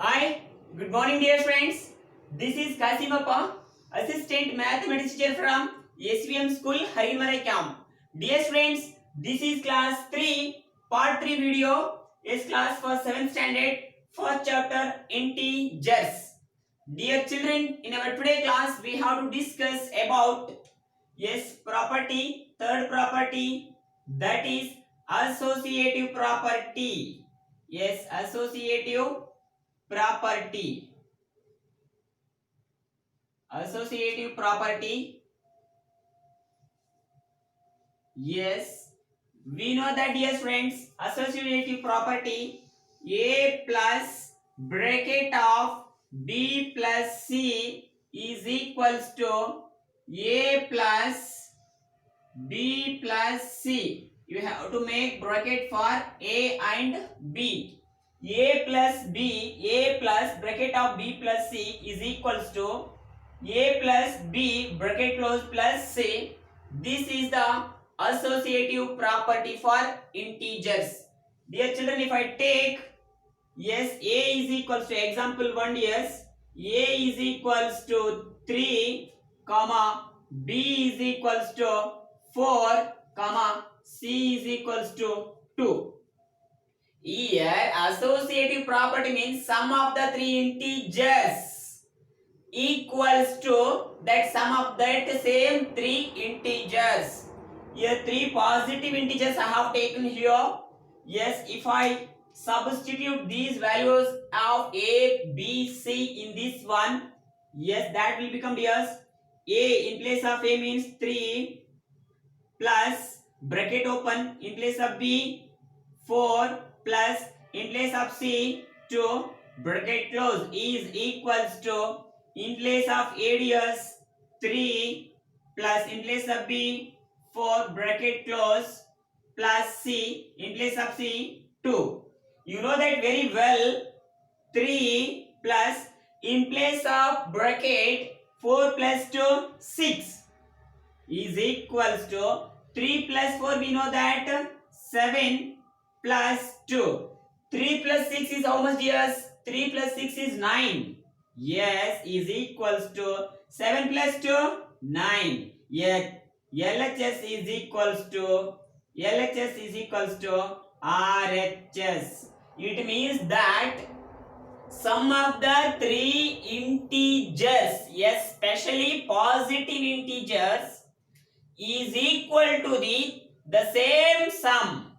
Hi, good morning dear friends. This is Kasimappa, Assistant Mathematics teacher from SVM School, Harimarai Camp. Dear friends, this is class 3, part 3 video. Is class for 7th standard, first chapter integers. Dear children, in our today class, we have to discuss about property, third property, that is associative property. Associative property. Associative property. Yes, we know that, yes friends, associative property a plus bracket of b plus c is equals to a plus b plus c. You have to make bracket for a and b. A plus bracket of b plus c is equals to a plus b bracket close plus c. This is the associative property for integers. Dear children, if I take a is equals to example 1, a is equals to 3 comma b is equals to 4 comma c is equals to 2. Here associative property means sum of the three integers equals to that sum of that same three integers. Here three positive integers I have taken here. Yes, if I substitute these values of a, b, c in this one, yes, that will become yes, a in place of a means 3 plus bracket open in place of b 4 plus in place of c 2 bracket close is equals to in place of ADS 3 plus in place of B 4 bracket close plus C in place of C 2. You know that very well. 3 plus in place of bracket 4 plus 2 6 is equals to 3 plus 4, we know that 7 plus 2. 3 plus 6 is how much, yes? 3 plus 6 is 9. Yes, is equals to 7 plus 2 9. Yet LHS is equals to RHS. It means that sum of the three integers, yes, especially positive integers, is equal to the same sum.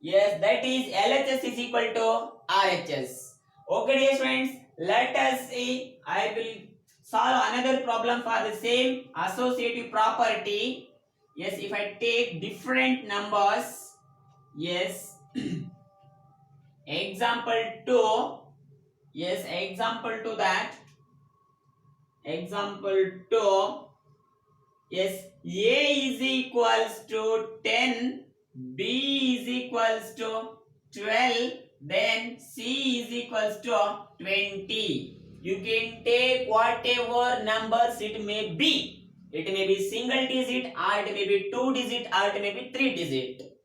Yes, that is LHS is equal to RHS. Okay, dear friends, let us see. I will solve another problem for the same associative property. Yes, if I take different numbers, yes, example 2. Yes, example to that. Example 2. Yes, A is equals to 10, B is equals to 12, then C is equals to 20. You can take whatever numbers it may be. It may be single digit, or it may be 2 digit, or it may be 3 digit.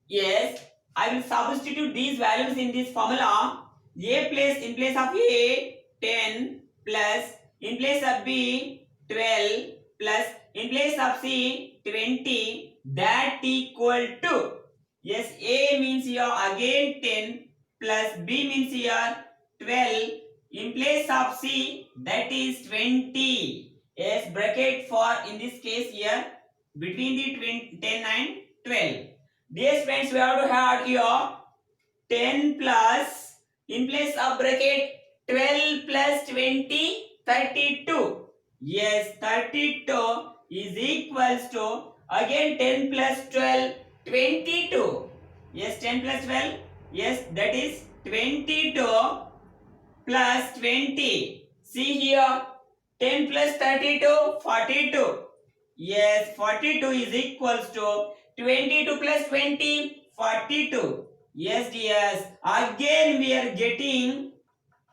Yes, I will substitute these values in this formula. A place in place of A 10 plus in place of B 12 plus in place of C 20, that equal to, yes, A means here again 10 plus B means here 12 in place of C, that is 20. Yes, bracket for in this case here between the 10 and 12. Dear friends, we have to add here 10 plus in place of bracket 12 plus 20 32. Yes, 32 is equals to again 10 plus 12 22. Yes, 10 plus 12. Yes, that is 22 plus 20. See here, 10 plus 32 42. Yes, 42 is equals to 22 plus 20 42. Yes, dears. Again we are getting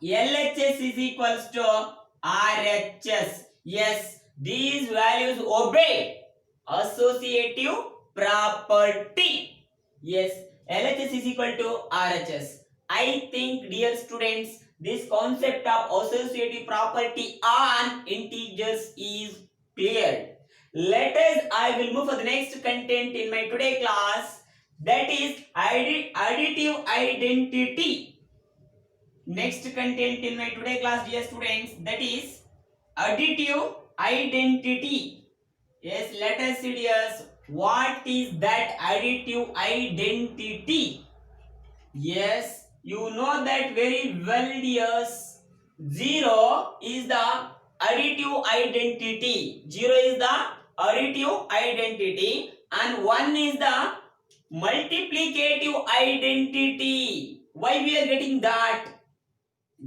LHS is equals to RHS. Yes, these values obey associative property. Yes, LHS is equal to RHS. I think, dear students, this concept of associative property on integers is clear. I will move for the next content in my today class, that is additive identity. Next content in my today class, dear students, that is additive identity. Yes, let us see, dears, what is that additive identity? Yes, you know that very well, dears. 0 is the additive identity. 0 is the additive identity and 1 is the multiplicative identity. Why we are getting that?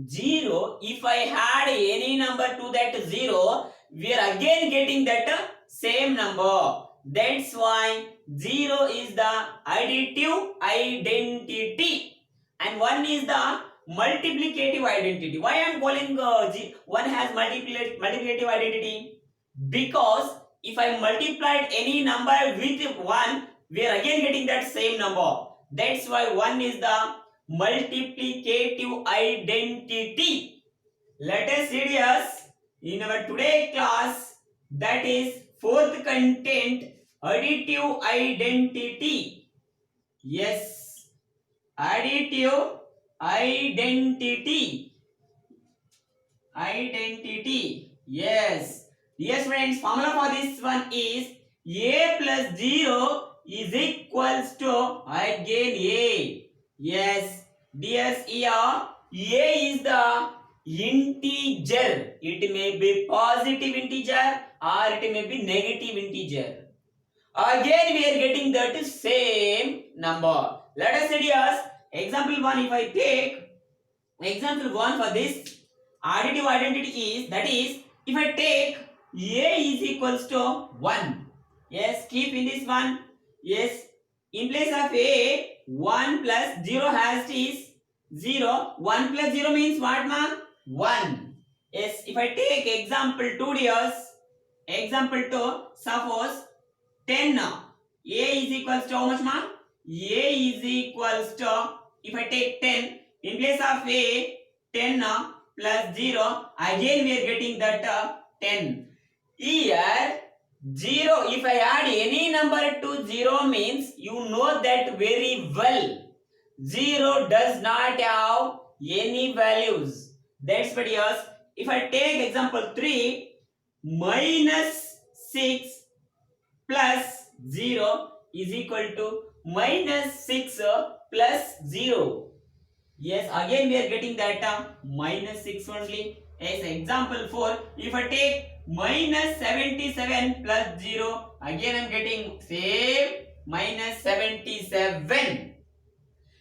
0, if I add any number to that 0, we are again getting that same number. That's why 0 is the additive identity and 1 is the multiplicative identity. Why I am calling 1 has multiplicative identity? Because if I multiplied any number with 1, we are again getting that same number. That's why 1 is the multiplicative identity. Let us see us in our today class, that is fourth content, additive identity. Yes, additive identity. Yes. Yes friends, formula for this one is a plus 0 is equals to again a. Yes, dears, here a is the integer. It may be positive integer or it may be negative integer. Again we are getting that same number. Let us see, dears, example 1. If I take example 1 for this additive identity is, that is, if I take a is equals to 1. Yes, keep in this one. Yes, in place of a, 1 plus 0 has is 0. 1 plus 0 means what, ma? 1. Yes, if I take example 2, dears, example 2, suppose 10 now. A is equals to how much, ma? A is equals to, if I take 10, in place of a, 10 plus 0, again we are getting that 10. Here 0, if I add any number to 0 means, you know that very well. 0 does not have any values. That's what, yes. If I take example 3, minus 6 plus 0 is equal to minus 6 plus 0. Yes, again we are getting that minus 6 only. As example 4, if I take minus 77 plus 0, again I am getting same minus 77.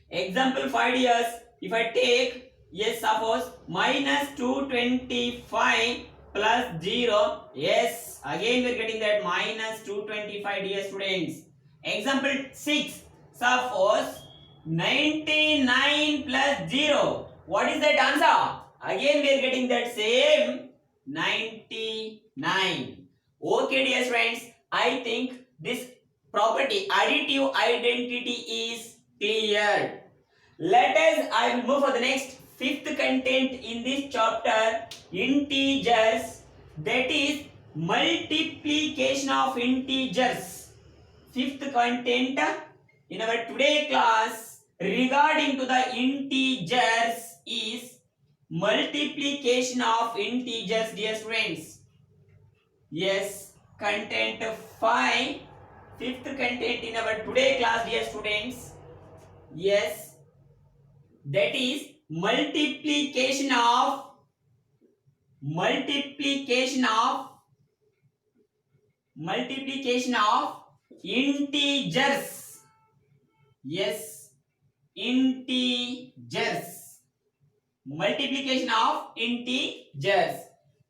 Example 5, years, if I take, yes, suppose minus 225 plus 0, yes, again we are getting that minus 225, dear students. Example 6, suppose 99 plus 0. What is that answer? Again we are getting that same 99. Okay, dear friends, I think this property additive identity is clear. I will move for the next fifth content in this chapter, integers, that is multiplication of integers. Fifth content in our today class regarding to the integers is multiplication of integers, dear friends. Yes, content 5, fifth content in our today class, dear students. Yes, that is multiplication of integers. Yes, integers. Multiplication of integers.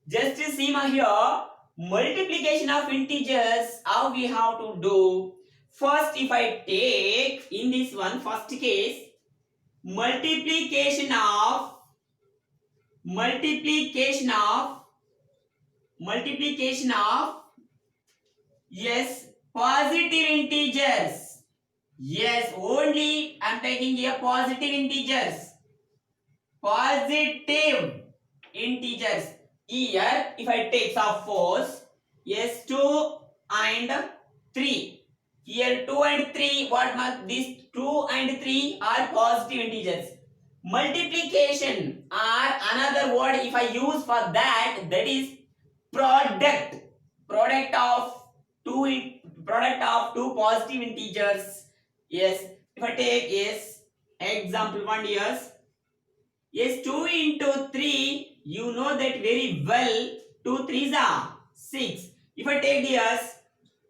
Just to see here, multiplication of integers, how we have to do. First, if I take in this one, first case, multiplication of yes, positive integers. Yes, only I am taking here positive integers. positive integers. Here, if I take suppose, yes, 2 and 3. Here 2 and 3, what must these 2 and 3 are positive integers. Multiplication or another word if I use for that, that is product. Product of two positive integers. Yes, if I take yes example 1, yes, 2 into 3, you know that very well. 2 3s are 6. If I take this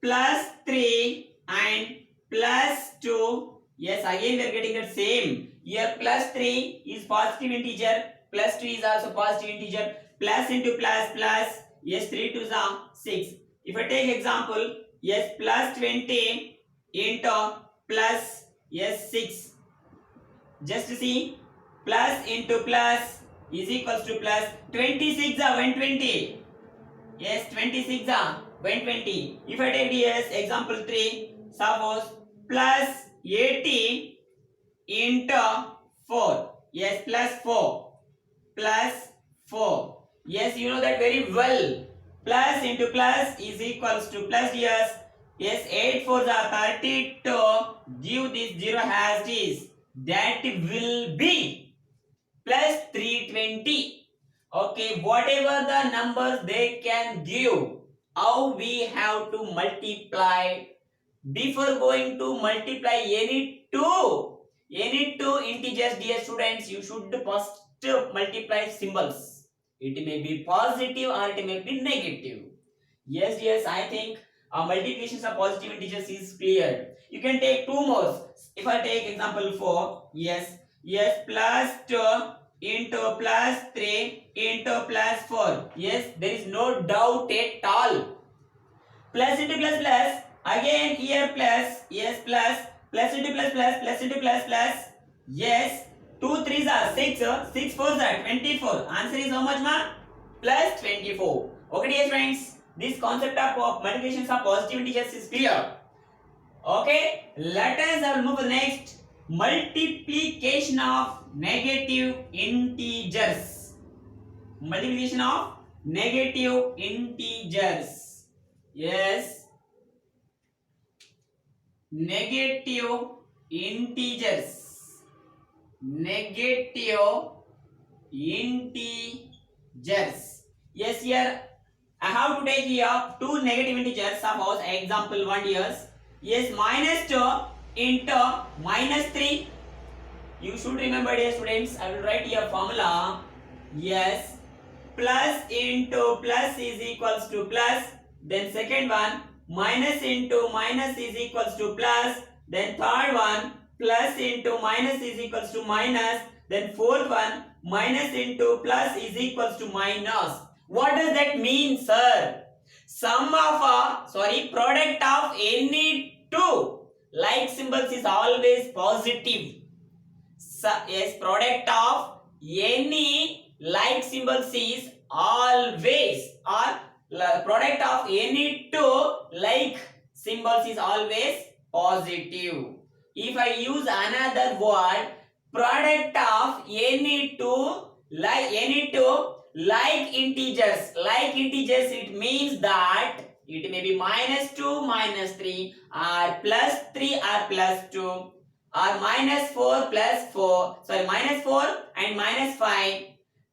plus 3 and plus 2, yes, again we are getting that same. Here plus 3 is positive integer, plus 2 is also positive integer, plus into plus plus, yes, 3 2s are 6. If I take example, yes, plus 20 into plus, yes, 6. Just see, plus into plus is equals to plus 26 are 120. Yes, 26 are 120. If I take this example 3, suppose plus 80 into 4. Yes, plus 4. Plus 4. Yes, you know that very well. Plus into plus is equals to plus, yes. Yes, 8 4s are 32. Give this 0 as this. That will be plus 320. Okay, whatever the numbers they can give, how we have to multiply. Before going to multiply any two integers, dear students, you should first multiply symbols. It may be positive or it may be negative. Yes, I think multiplications of positive integers is clear. You can take two more. If I take example 4, yes, plus 2 into plus 3 into plus 4. Yes, there is no doubt at all. Plus into plus plus, again here plus, yes, plus into plus into plus, yes, 2 3s are 6, 6 4s are 24. Answer is how much, ma? Plus 24. Okay, dear friends, this concept of multiplications of positive integers is clear. Okay, let us move to the next. Multiplication of negative integers. Multiplication of negative integers. Yes, negative integers. Negative integers. Yes, here I have to take here two negative integers. Suppose example 1, yes. Yes, minus 2 into minus 3. You should remember, dear students, I will write here formula. Yes, plus into plus is equals to plus. Then second one, minus into minus is equals to plus. Then third one, plus into minus is equals to minus. Then fourth one, minus into plus is equals to minus. What does that mean, sir? Product of any two like symbols is always positive. Yes, product of any like symbols is always, or product of any two like symbols is always positive. If I use another word, product of any two like integers, it means that it may be minus 2 minus 3 or plus 3 or plus 2 or minus 4 plus 4, minus 4 and minus 5.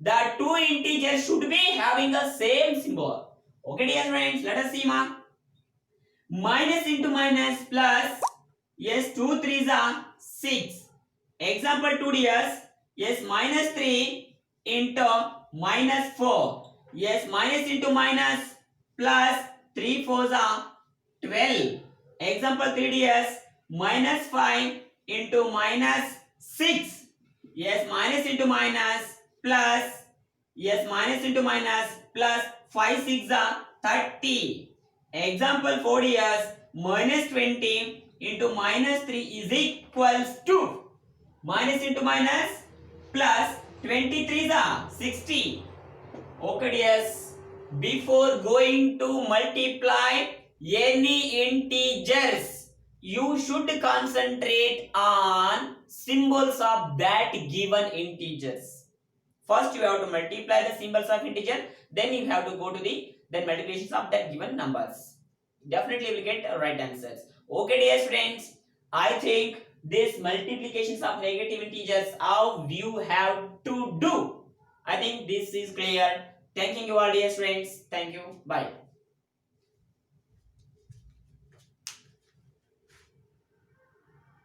The two integers should be having the same symbol. Okay, dear friends, let us see, ma. Minus into minus plus, yes, 2 3s are 6. Example 2, dears, yes, minus 3 into minus 4. Yes, minus into minus plus 3 4s are 12. Example 3, dears, minus 5 into minus 6. Yes, minus into minus plus, yes, minus into minus plus 5 6 are 30. Example 4, years, minus 20 into minus 3 is equals to minus into minus plus 23 are 60. Okay, dears, before going to multiply any integers, you should concentrate on symbols of that given integers. First you have to multiply the symbols of integer, then you have to go to the then multiplications of that given numbers. Definitely you will get right answers. Okay dear students, I think this multiplications of negative integers how you have to do. I think this is clear. Thanking you all dear students. Thank you. Bye.